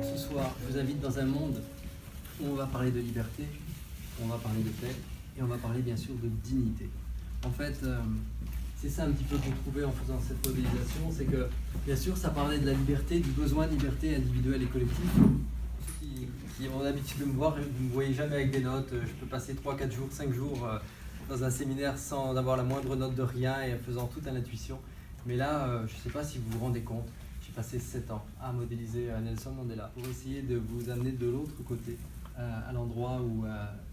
Ce soir, je vous invite dans un monde où on va parler de liberté, on va parler de paix et on va parler bien sûr de dignité. En fait, c'est ça un petit peu qu'on trouvait en faisant cette modélisation, c'est que bien sûr ça parlait de la liberté, du besoin de liberté individuelle et collective. Ceux qui ont l'habitude de me voir, vous ne me voyez jamais avec des notes, je peux passer 3, 4 jours, 5 jours dans un séminaire sans avoir la moindre note de rien et en faisant tout à l'intuition. Mais là, je ne sais pas si vous vous rendez compte, j'ai passé 7 ans à modéliser Nelson Mandela pour essayer de vous amener de l'autre côté, à l'endroit où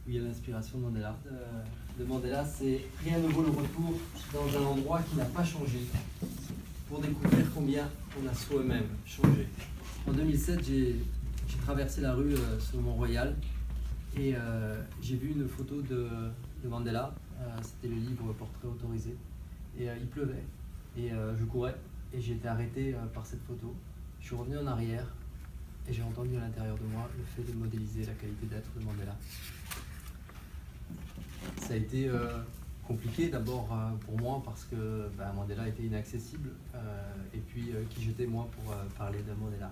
il y a l'inspiration de Mandela. C'est rien ne vaut le retour dans un endroit qui n'a pas changé pour découvrir combien on a soi-même changé. En 2007, j'ai traversé la rue sur Mont-Royal et j'ai vu une photo de Mandela. C'était le livre Portrait autorisé et il pleuvait et je courais et j'ai été arrêté par cette photo. Je suis revenu en arrière et j'ai entendu à l'intérieur de moi le fait de modéliser la qualité d'être de Mandela. Ça a été compliqué d'abord pour moi parce que Mandela était inaccessible et puis qui j'étais moi pour parler de Mandela.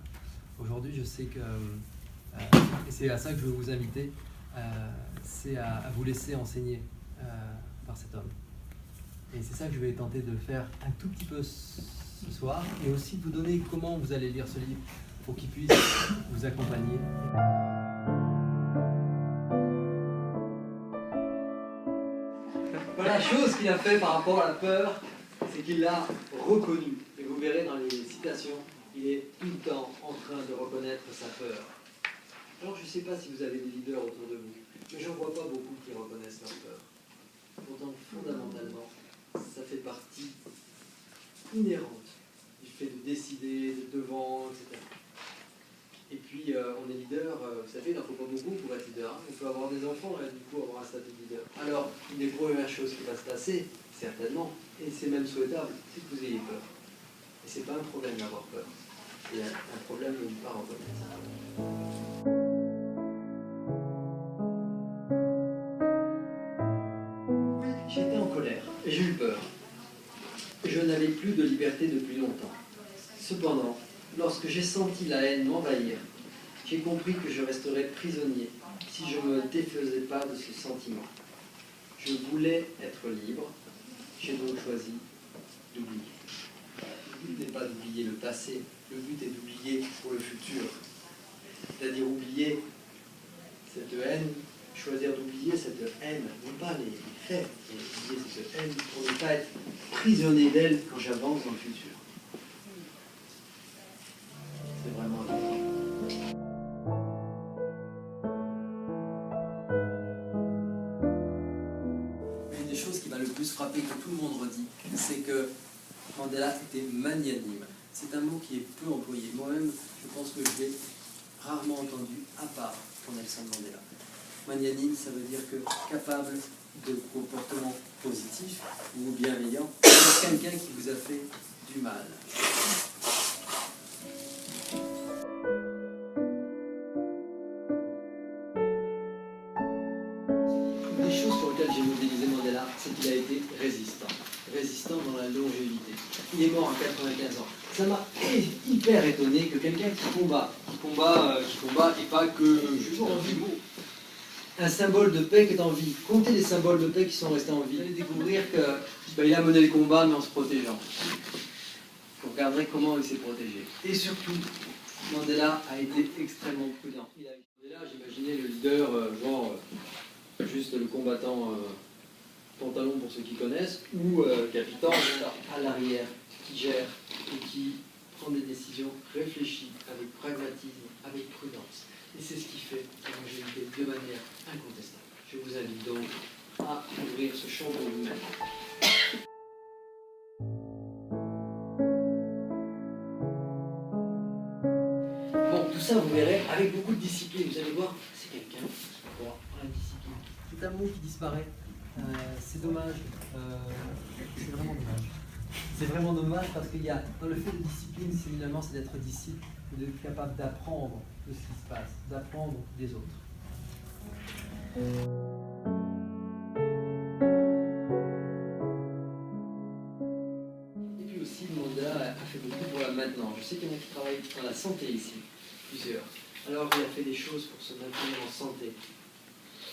Aujourd'hui, je sais que, et c'est à ça que je veux vous inviter, c'est à vous laisser enseigner par cet homme. Et c'est ça que je vais tenter de faire un tout petit peu ce soir et aussi vous donner comment vous allez lire ce livre pour qu'il puisse vous accompagner. La chose qu'il a fait par rapport à la peur, c'est qu'il l'a reconnue. Et vous verrez dans les citations, il est tout le temps en train de reconnaître sa peur. Alors je ne sais pas si vous avez des leaders autour de vous, mais j'en vois pas beaucoup qui reconnaissent leur peur. Pourtant, fondamentalement, ça fait partie inhérente du fait de décider, de devant, etc. Et puis, on est leader, vous savez, il n'en faut pas beaucoup pour être leader. On peut avoir des enfants et du coup avoir un statut de leader. Alors, une des premières choses qui va se passer, certainement, et c'est même souhaitable, c'est que vous ayez peur. Et c'est pas un problème d'avoir peur. C'est un problème de ne pas reconnaître. J'étais en colère et j'ai eu peur. Je n'avais plus de liberté depuis longtemps. Cependant, lorsque j'ai senti la haine m'envahir, j'ai compris que je resterais prisonnier si je ne me défaisais pas de ce sentiment. Je voulais être libre, j'ai donc choisi d'oublier. Le but n'est pas d'oublier le passé, le but est d'oublier pour le futur. C'est-à-dire oublier cette haine, choisir d'oublier cette haine, non pas les faits, mais oublier cette haine pour ne pas être prisonnier d'elle quand j'avance dans le futur. C'est vraiment important. Une des choses qui m'a le plus frappé, que tout le monde redit, c'est que Mandela était magnanime. C'est un mot qui est peu employé. Moi-même, je pense que je l'ai rarement entendu, à part pour Nelson Mandela. Magnanime, ça veut dire que capable de comportements positifs ou bienveillants pour quelqu'un qui vous a fait du mal. Une des choses pour lesquelles j'ai modélisé Mandela, c'est qu'il a été résistant. Résistant dans la longévité. Il est mort à 95 ans. Ça m'a hyper étonné que quelqu'un qui combat et pas que juste en vie. Un symbole de paix qui est en vie. Comptez les symboles de paix qui sont restés en vie. Vous allez découvrir qu'il a mené le combat mais en se protégeant. Vous regarderez comment il s'est protégé. Et surtout, Mandela a été extrêmement prudent. Mandela, j'imaginais le leader, juste le combattant pantalon pour ceux qui connaissent, ou capitaine à l'arrière, qui gère et qui prend des décisions réfléchies, avec pragmatisme, avec prudence. Et c'est ce qui fait la longévité de manière incontestable. Je vous invite donc à ouvrir ce champ pour vous-même. Bon, tout ça, vous verrez, avec beaucoup de discipline. Vous allez voir, c'est quelqu'un qui croit en la discipline. C'est un mot qui disparaît. C'est dommage. C'est vraiment dommage. C'est vraiment dommage parce qu'il y a, dans le fait de discipline, finalement, c'est d'être disciple, d'être capable d'apprendre de ce qui se passe, d'apprendre des autres. Et puis aussi, Mandela a fait beaucoup pour la maintenance. Je sais qu'il y en a qui travaillent dans la santé ici, plusieurs. Alors il a fait des choses pour se maintenir en santé,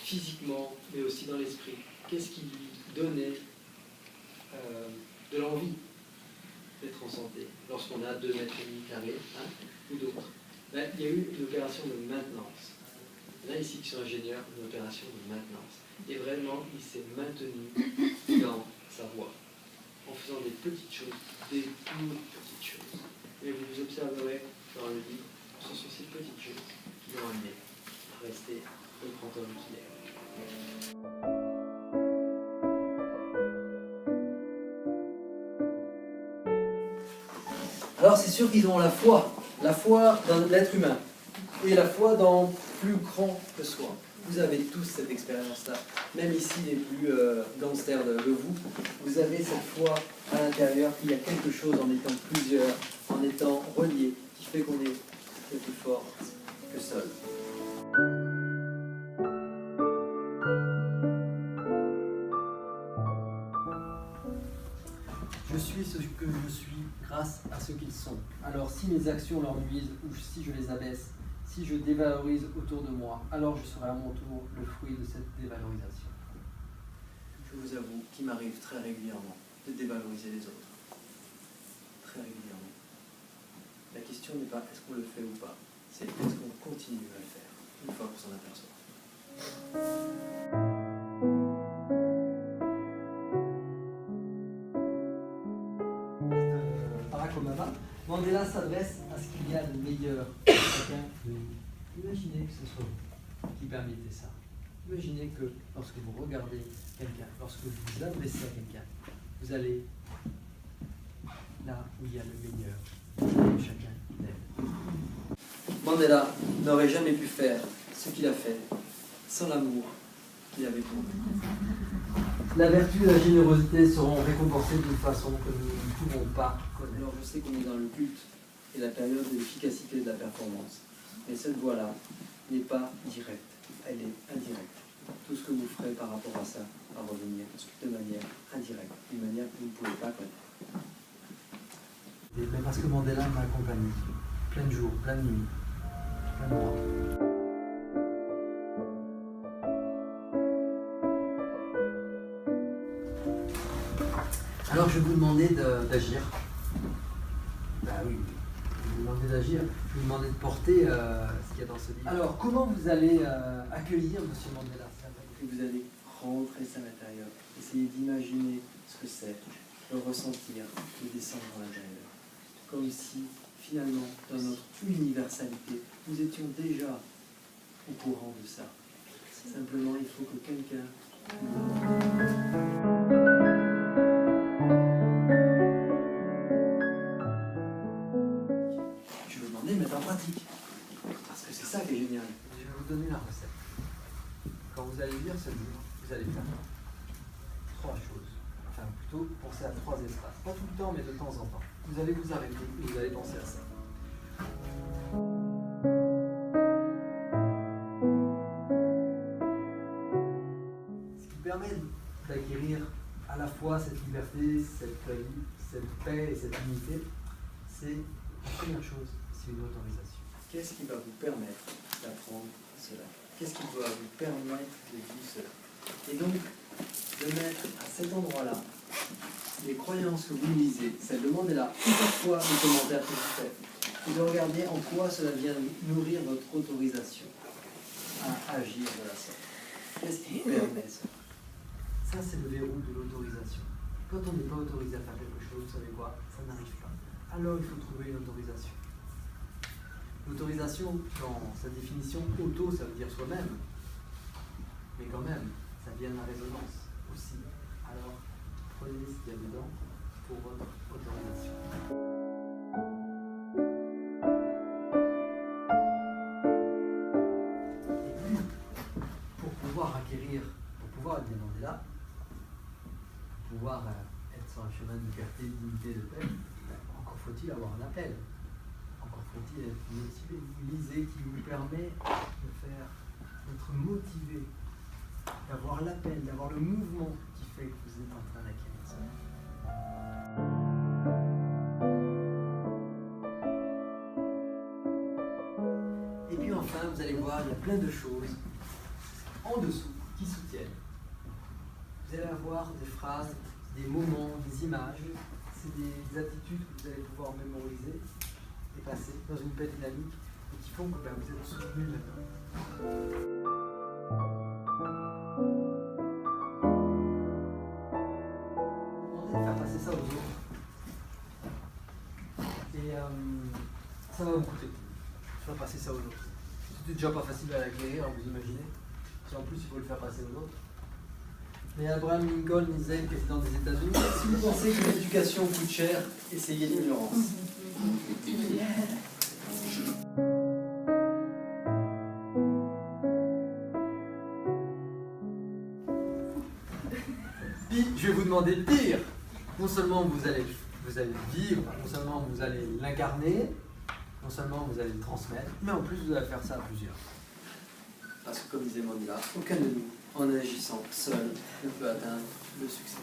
physiquement, mais aussi dans l'esprit. Qu'est-ce qui lui donnait de l'envie d'être en santé lorsqu'on a 2,5 mètres carrés ou d'autres? Ben, il y a eu une opération de maintenance. Là, ici, qui sont ingénieurs, une opération de maintenance. Et vraiment, il s'est maintenu dans sa voie, en faisant des petites choses, des toutes petites choses. Et vous observerez dans le livre, ce sont ces petites choses qui l'ont amené à rester le grand homme qu'il est. Alors c'est sûr qu'ils ont la foi dans l'être humain, et la foi dans plus grand que soi. Vous avez tous cette expérience-là, même ici les plus gangsters de vous, vous avez cette foi à l'intérieur qu'il y a quelque chose en étant plusieurs, en étant reliés, qui fait qu'on est plus fort que seul. Je suis ce que je suis grâce à ce qu'ils sont. Alors si mes actions leur nuisent ou si je les abaisse, si je dévalorise autour de moi, alors je serai à mon tour le fruit de cette dévalorisation. Je vous avoue qu'il m'arrive très régulièrement de dévaloriser les autres. Très régulièrement. La question n'est pas est-ce qu'on le fait ou pas, c'est est-ce qu'on continue à le faire, une fois qu'on s'en aperçoit. Barack Obama, Mandela s'adresse à ce qu'il y a de meilleur en chacun de nous. Imaginez que ce soit vous qui permettez ça. Imaginez que lorsque vous regardez quelqu'un, lorsque vous vous adressez à quelqu'un, vous allez là où il y a le meilleur de chacun d'elle. Mandela n'aurait jamais pu faire ce qu'il a fait sans l'amour qu'il avait pour nous. La vertu et la générosité seront récompensées d'une façon que nous ne pouvons pas connaître. Alors je sais qu'on est dans le culte et la période de l'efficacité de la performance. Mais cette voie-là n'est pas directe, elle est indirecte. Tout ce que vous ferez par rapport à ça va revenir de manière indirecte, d'une manière que vous ne pouvez pas connaître. Mais parce que Mandela m'a accompagné, plein de jours, plein de nuits, plein de mois. Alors je vais vous demander d'agir. Bah oui. Je vous demander d'agir, je vous demander de porter ce qu'il y a dans ce livre. Alors, comment vous allez accueillir M. Mandela? Vous allez rentrer à l'intérieur, essayer d'imaginer ce que c'est, le ressentir, le descendre à l'intérieur. Comme si, finalement, dans notre universalité, nous étions déjà au courant de ça. Simplement, il faut que quelqu'un... mettre en pratique. Parce que c'est ça qui est génial. Je vais vous donner la recette. Quand vous allez lire ce livre, vous allez faire 3 choses. Enfin, plutôt penser à 3 espaces. Pas tout le temps, mais de temps en temps. Vous allez vous arrêter et vous allez penser à ça. Ce qui permet d'acquérir à la fois cette liberté, cette paix et cette unité, c'est la première chose. C'est une autorisation. Qu'est-ce qui va vous permettre d'apprendre cela? Qu'est-ce qui va vous permettre de vivre cela? Et donc, de mettre à cet endroit-là les croyances que vous lisez, celles de Mandela, ou parfois les commentaires que vous faites, et de regarder en quoi cela vient nourrir votre autorisation à agir de la sorte. Qu'est-ce qui permet ça? Ça, c'est le verrou de l'autorisation. Quand on n'est pas autorisé à faire quelque chose, vous savez quoi? Ça n'arrive pas. Alors, il faut trouver une autorisation. L'autorisation, dans sa définition, auto, ça veut dire soi-même. Mais quand même, ça vient de la résonance aussi. Alors, prenez ce qu'il y a dedans pour votre autorisation. Et puis, pour pouvoir acquérir, pour pouvoir être demandé là, pour pouvoir être sur un chemin de liberté, de dignité, de paix, encore faut-il avoir un appel. Encore faut-il être motivé. Vous lisez qui vous permet d'être motivé, d'avoir l'appel, d'avoir le mouvement qui fait que vous êtes en train d'acquérir ça. Et puis enfin, allez voir, il y a plein de choses en dessous qui soutiennent. Vous allez avoir des phrases, des moments, des images. C'est des attitudes que vous allez pouvoir mémoriser et passer dans une belle dynamique et qui font que vous êtes soutenu là-dedans. Demandez de faire passer ça aux autres. Et ça va vous coûter. Faire passer ça aux autres. C'était déjà pas facile à l'acquérir, vous imaginez. Si en plus il faut le faire passer aux autres. Mais Abraham Lincoln disait, président des États-Unis, si vous pensez que l'éducation coûte cher, essayez l'ignorance. Puis, je vais vous demander le pire. Non seulement vous allez vivre, non seulement vous allez l'incarner, non seulement vous allez le transmettre, mais en plus vous allez faire ça à plusieurs. Parce que comme disait Mandela, aucun de nous, en agissant seul, ne peut atteindre le succès.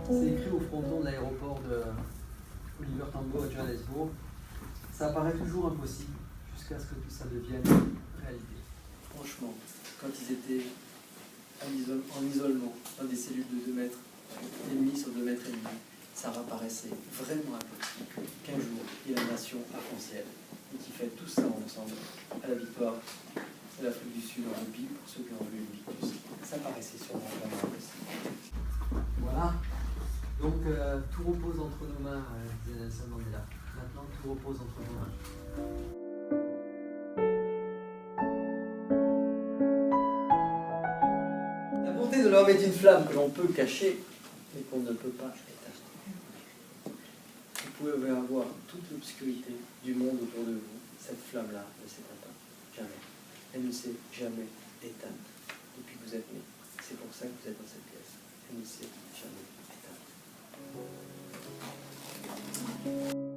C'est écrit au fronton de l'aéroport de Oliver Tambo à Johannesburg. Ça paraît toujours impossible jusqu'à ce que ça devienne réalité. Franchement, quand ils étaient en isolement dans des cellules de 2 mètres et demi sur 2 mètres et demi, ça apparaissait vraiment impossible qu'un jour il y ait la nation arc-en-ciel et qui fait tout ça ensemble à la victoire de l'Afrique du Sud en rugby pour ceux qui ont vu une victoire. Ça paraissait sûrement vraiment impossible. Voilà. Donc tout repose entre nos mains, disait Nelson Mandela. Maintenant tout repose entre nos mains. La bonté de l'homme est une flamme que l'on peut cacher, mais qu'on ne peut pas éteindre. Vous pouvez avoir toute l'obscurité du monde autour de vous, cette flamme-là ne s'éteint pas, jamais. Elle ne s'est jamais éteinte depuis que vous êtes né. C'est pour ça que vous êtes dans cette pièce. Elle ne s'est jamais éteinte.